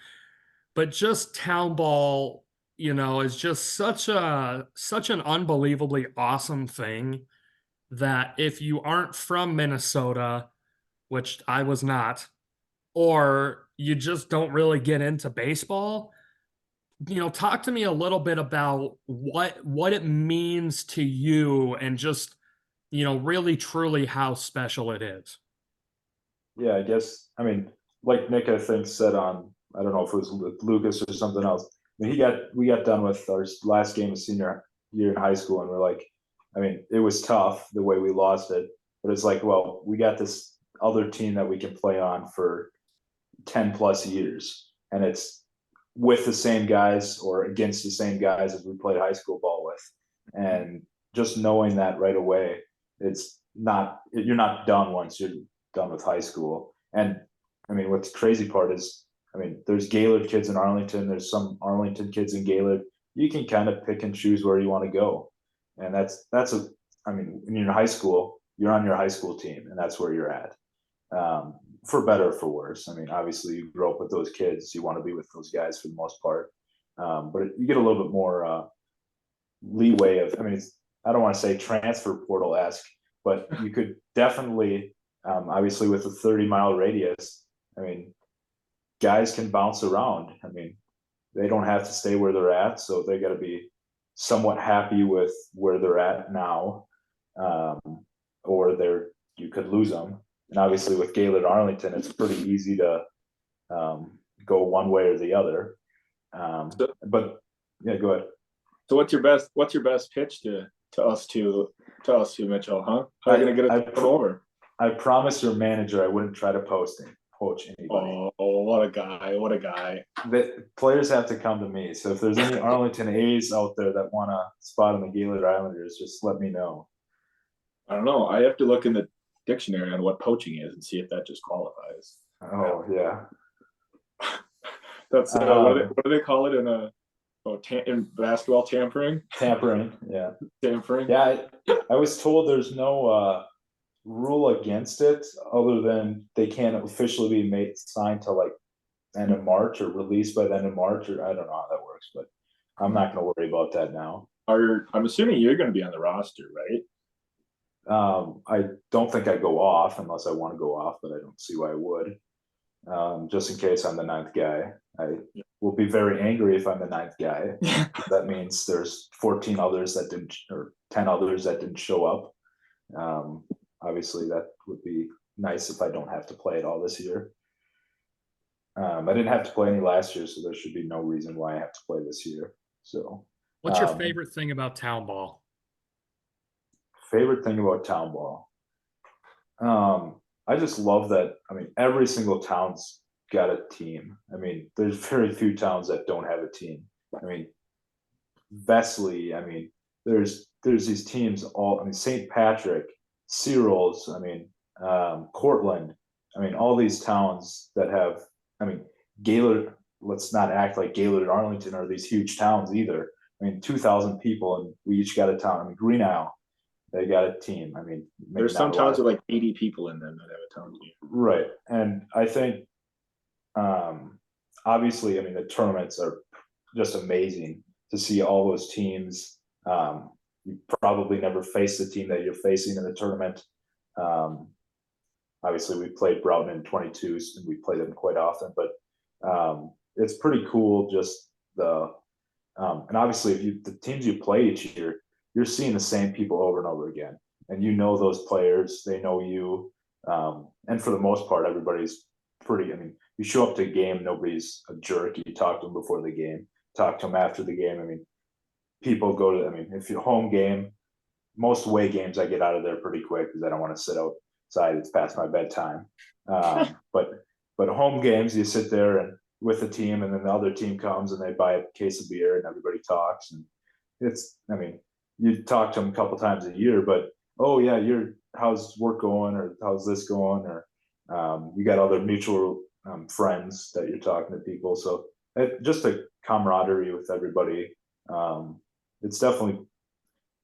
But just Townball, is just such an unbelievably awesome thing that if you aren't from Minnesota, which I was not, or you just don't really get into baseball, talk to me a little bit about what it means to you and just, really truly how special it is. Yeah, I guess, I mean, like Nick, I think, said on, I don't know if it was Lucas or something else. I mean, we got done with our last game of senior year in high school, and we're like, I mean, it was tough the way we lost it, but it's like, well, we got this other team that we can play on for 10 plus years, and it's with the same guys or against the same guys as we played high school ball with. And just knowing that right away, you're not done once you're done with high school. And I mean, what's the crazy part is, I mean, there's Gaylord kids in Arlington, there's some Arlington kids in Gaylord. You can kind of pick and choose where you want to go. And I mean, when you're in high school, you're on your high school team, and that's where you're at. For better or for worse. I mean, obviously you grow up with those kids, you want to be with those guys for the most part. But you get a little bit more leeway of, I mean, I don't want to say transfer portal-esque, but you could definitely, obviously with a 30-mile radius, I mean, guys can bounce around. I mean, they don't have to stay where they're at, so they got to be somewhat happy with where they're at now, or you could lose them. And obviously with Gaylord Arlington, it's pretty easy to go one way or the other. But yeah, go ahead. So what's your best pitch to us two, Mitchell? Huh? How are you gonna get it over? I promised your manager I wouldn't try to poach anybody. Oh, what a guy! What a guy! The players have to come to me. So if there's any Arlington A's out there that want a spot on the Gaylord Islanders, just let me know. I don't know. I have to look in the dictionary on what poaching is and see if that just qualifies. Oh yeah. That's what do they call it in basketball? Tampering. Yeah. Tampering. Yeah, I was told there's no rule against it other than they can't officially be signed to like end of March or released by the end of March, or I don't know how that works, but I'm not going to worry about that now. I'm assuming you're going to be on the roster, right? I don't think I go off unless I want to go off, but I don't see why I would. Just in case I'm the ninth guy. I will be very angry if I'm the ninth guy. That means there's 14 others that didn't, or 10 others that didn't show up. Obviously, that would be nice if I don't have to play it all this year. I didn't have to play any last year, so there should be no reason why I have to play this year. So, what's your favorite thing about Townball? Favorite thing about Townball? I just love that. I mean, every single town's got a team. I mean, there's very few towns that don't have a team. I mean, Vesley. I mean, there's these teams all. I mean, St. Patrick, Cyril's. I mean, Cortland. I mean, all these towns that have. I mean, Gaylord. Let's not act like Gaylord and Arlington are these huge towns either. I mean, 2,000 people, and we each got a town. I mean, Green Isle, they got a team. I mean, there's some towns with like 80 people in them that have a town team. Right, and I think, obviously, I mean, the tournaments are just amazing to see all those teams. You probably never face the team that you're facing in the tournament. Obviously, we played Broughton in 22s, and we play them quite often, but it's pretty cool. Just and obviously, if the teams you play each year, you're seeing the same people over and over again, and you know those players, they know you, and for the most part, everybody's pretty. I mean, you show up to a game, nobody's a jerk. You talk to them before the game, talk to them after the game. I mean, people go to. I mean, if you're home game, most away games, I get out of there pretty quick because I don't want to sit outside. It's past my bedtime. But home games, you sit there and with the team, and then the other team comes and they buy a case of beer, and everybody talks, and it's. I mean, you talk to them a couple times a year, but oh yeah, how's work going, or how's this going, or you got other mutual friends that you're talking to people. So just a camaraderie with everybody. It's definitely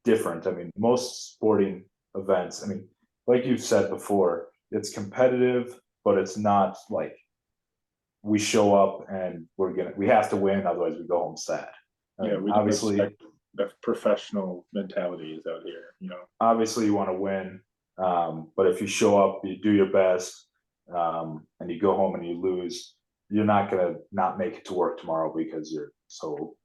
different. I mean, most sporting events, I mean, like you've said before, it's competitive, but it's not like we show up and we have to win, otherwise we go home sad. I mean, we obviously the professional mentality is out here, you know. Obviously you want to win, but if you show up, you do your best, and you go home and you lose, you're not gonna not make it to work tomorrow because you're so.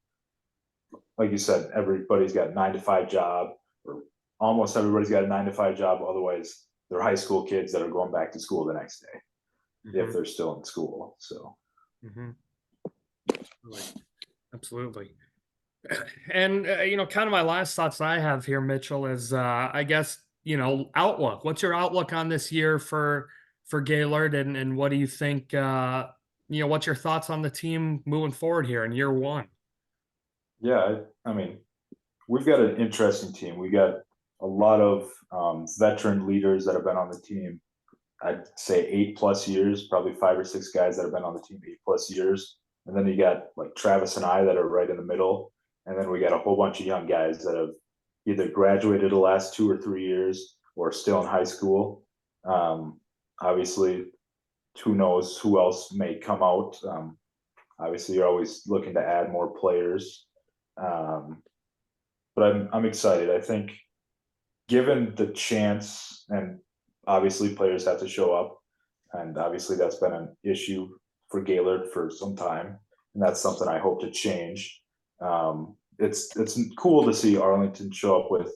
Like you said, everybody's got a 9-to-5 job, or almost everybody's got a 9-to-5 job. Otherwise, they're high school kids that are going back to school the next day, if they're still in school. So, Absolutely. And kind of my last thoughts I have here, Mitchell, is I guess outlook. What's your outlook on this year for Gaylord, and what do you think? What's your thoughts on the team moving forward here in year one? Yeah, I mean, we've got an interesting team. We got a lot of veteran leaders that have been on the team. I'd say 8+ years, probably 5 or 6 guys that have been on the team 8+ years. And then you got like Travis and I that are right in the middle. And then we got a whole bunch of young guys that have either graduated the last 2 or 3 years or still in high school. Obviously, who knows who else may come out. Obviously, you're always looking to add more players. But I'm excited. I think given the chance, and obviously players have to show up, and obviously that's been an issue for Gaylord for some time, and that's something I hope to change. It's cool to see Arlington show up with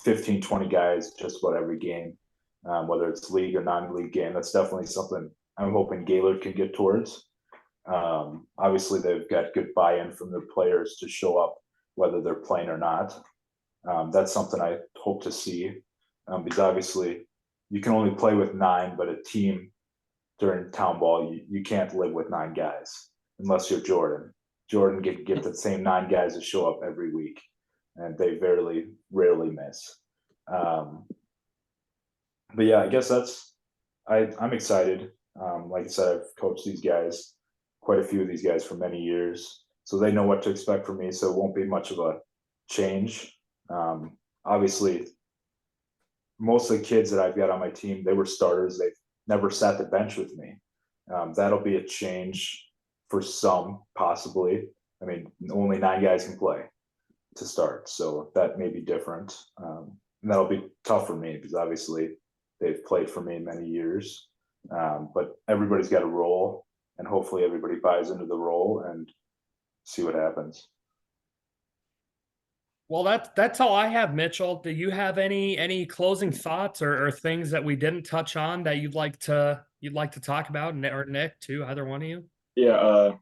15-20 guys just about every game, whether it's league or non-league game. That's definitely something I'm hoping Gaylord can get towards. Obviously, they've got good buy-in from their players to show up, whether they're playing or not. That's something I hope to see, because obviously you can only play with 9, but a team during Townball, you can't live with 9 guys unless you're Jordan. Jordan get the same 9 guys to show up every week, and they rarely miss. But yeah, I guess I'm excited. Like I said, I've coached these guys, quite a few of these guys for many years, so they know what to expect from me. So it won't be much of a change. Obviously, most of the kids that I've got on my team, they were starters. They've never sat the bench with me. That'll be a change for some, possibly. I mean, only 9 guys can play to start, so that may be different. And that'll be tough for me because obviously they've played for me many years. But everybody's got a role, and hopefully everybody buys into the role and see what happens. Well, that's all I have, Mitchell. Do you have any closing thoughts or things that we didn't touch on that you'd like to talk about, or Nick too, either one of you? Yeah.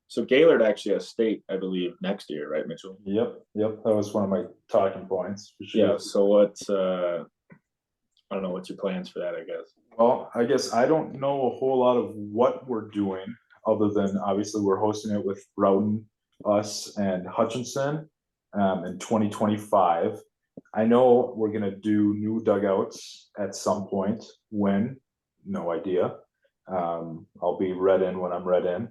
So Gaylord actually has state, I believe, next year, right, Mitchell? Yep. That was one of my talking points for sure. Yeah. So what's I don't know, what's your plans for that, I guess. Well, I guess I don't know a whole lot of what we're doing, other than obviously we're hosting it with Broughton, us, and Hutchinson in 2025. I know we're gonna do new dugouts at some point. When? No idea. I'll be read in when I'm read in.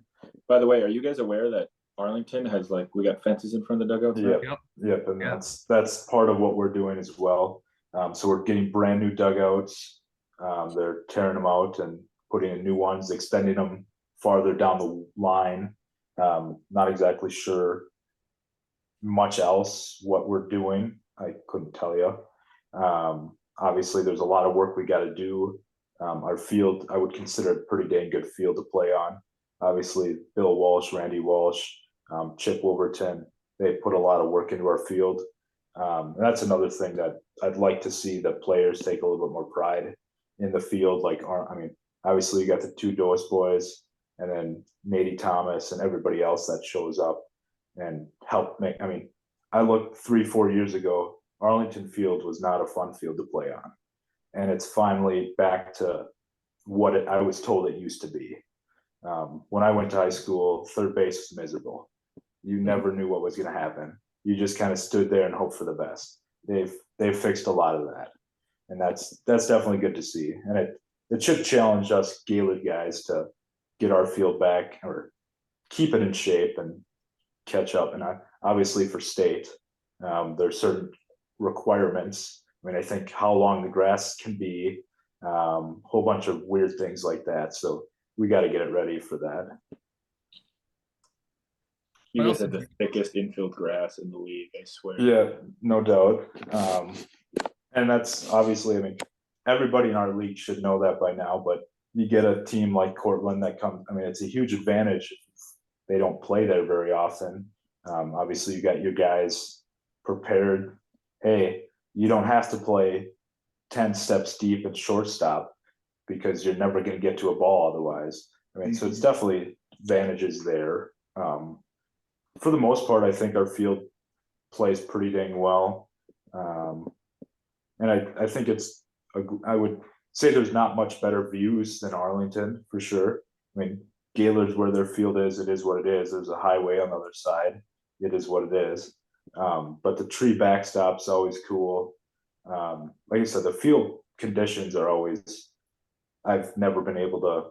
By the way, are you guys aware that Arlington has, like, we got fences in front of the dugouts now? Yep, and Yeah. that's part of what we're doing as well. So we're getting brand new dugouts. They're tearing them out and putting in new ones, extending them farther down the line. Not exactly sure much else what we're doing. I couldn't tell you. Obviously, there's a lot of work we got to do. Our field, I would consider it a pretty dang good field to play on. Obviously, Bill Walsh, Randy Walsh, Chip Wolverton, they put a lot of work into our field. And that's another thing that I'd like to see, that players take a little bit more pride in the field. Like, I mean, obviously you got the 2 Doetkott boys, and then Nady Thomas and everybody else that shows up and help make. I mean, I looked 3-4 years ago, Arlington Field was not a fun field to play on, and it's finally back to what I was told it used to be. When I went to high school, third base was miserable. You never knew what was going to happen. You just kind of stood there and hoped for the best. They've fixed a lot of that, and that's definitely good to see. And it should challenge us Gaylord guys to get our field back, or keep it in shape and catch up. And obviously for state, there's certain requirements. I mean, I think how long the grass can be, whole bunch of weird things like that. So we got to get it ready for that. You guys have the thickest infield grass in the league, I swear. Yeah, no doubt. And that's obviously, I mean, everybody in our league should know that by now, but you get a team like Cortland that comes, I mean, it's a huge advantage. They don't play there very often. Obviously, you got your guys prepared. Hey, you don't have to play 10 steps deep at shortstop because you're never going to get to a ball otherwise. I mean, so it's definitely advantages there. For the most part, I think our field plays pretty dang well. And I think I would say there's not much better views than Arlington, for sure. I mean, Gaylord's where their field is, it is what it is. There's a highway on the other side. It is what it is. But the tree backstop's always cool. Like I said, the field conditions are always, I've never been able to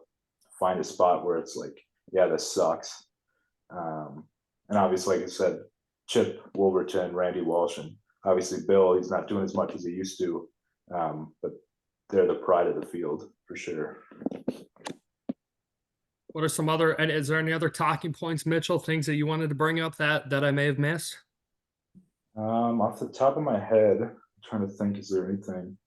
find a spot where it's like, yeah, this sucks. And obviously, like I said, Chip Wolverton, Randy Walsh, and obviously Bill, he's not doing as much as he used to. But they're the pride of the field for sure. What are some other, and is there any other talking points, Mitchell, things that you wanted to bring up that I may have missed? Off the top of my head, I'm trying to think, is there anything?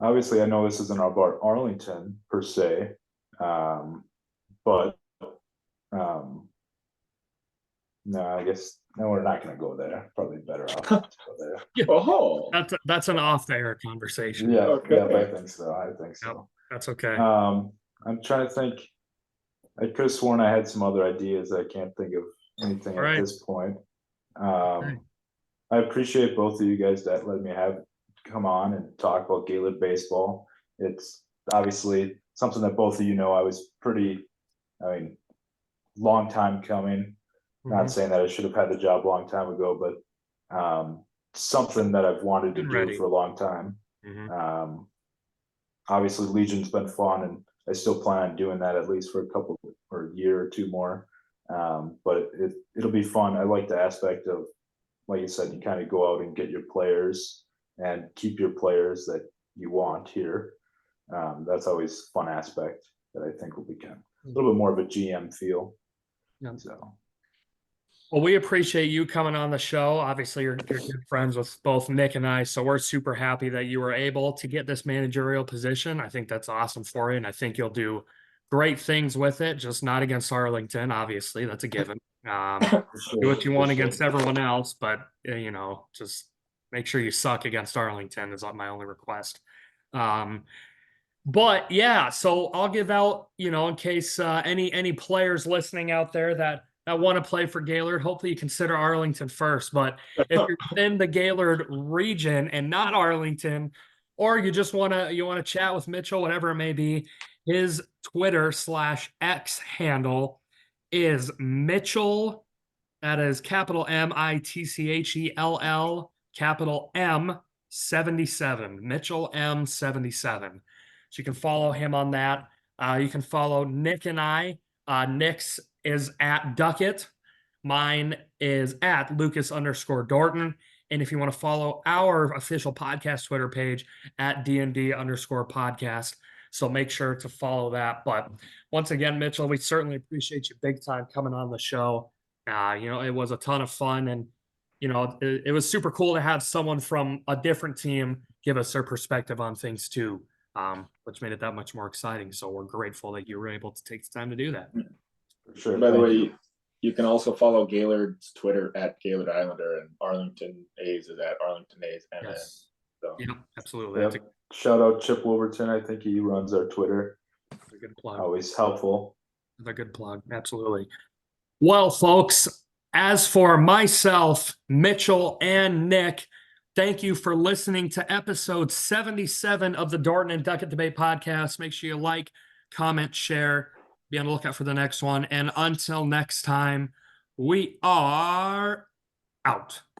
Obviously, I know this isn't about Arlington per se, but no, I guess no, we're not going to go there. Probably better off not to go there. Oh, That's an off-the-air conversation. Yeah, Okay. yeah, I think so. That's okay. I'm trying to think. I could have sworn I had some other ideas. I can't think of anything All at right. this point. Okay. I appreciate both of you guys that let me come on and talk about Gaylord baseball. It's obviously something that both of you know I was long time coming. Not Mhm. saying that I should have had the job a long time ago, but something that I've wanted to Been do ready. for a long time. Mhm. Obviously Legion's been fun, and I still plan on doing that at least for a year or two more. But it'll be fun. I like the aspect of, like you said, you kind of go out and get your players and keep your players that you want here. That's always a fun aspect that I think will become a little bit more of a GM feel. Yeah. So Well, we appreciate you coming on the show. Obviously, you're good friends with both Nick and I, so we're super happy that you were able to get this managerial position. I think that's awesome for you, and I think you'll do great things with it, just not against Arlington, obviously. That's a given. Do what you want against everyone else, but just make sure you suck against Arlington is my only request. But yeah, so I'll give out, in case any players listening out there that want to play for Gaylord, hopefully you consider Arlington first. But if you're within the Gaylord region and not Arlington, or you just want to chat with Mitchell, whatever it may be, his Twitter/X handle is Mitchell. That is capital Mitchell, capital M 77. Mitchell M 77. So you can follow him on that. You can follow Nick and I. Nick's is at Doetkott. Mine is at Lucas_Dorton. And if you want to follow our official podcast Twitter page at DND_podcast. So make sure to follow that. But once again, Mitchell, we certainly appreciate you big time coming on the show. It was a ton of fun, and it was super cool to have someone from a different team give us their perspective on things too, which made it that much more exciting. So we're grateful that you were able to take the time to do that. for sure. By the way, you. you can also follow Gaylord's Twitter at Gaylord Islander, and Arlington A's is at Arlington A's MN. Yes. So Yeah, absolutely. Yep. Shout out Chip Wolverton. I think he runs our Twitter. That's a good plug. Always helpful. That's a good plug. Absolutely. Well, folks, as for myself, Mitchell, and Nick, thank you for listening to episode 77 of the Dorton and Doetkott Debate Podcast. Make sure you like, comment, share. Be on the lookout for the next one. And until next time, we are out.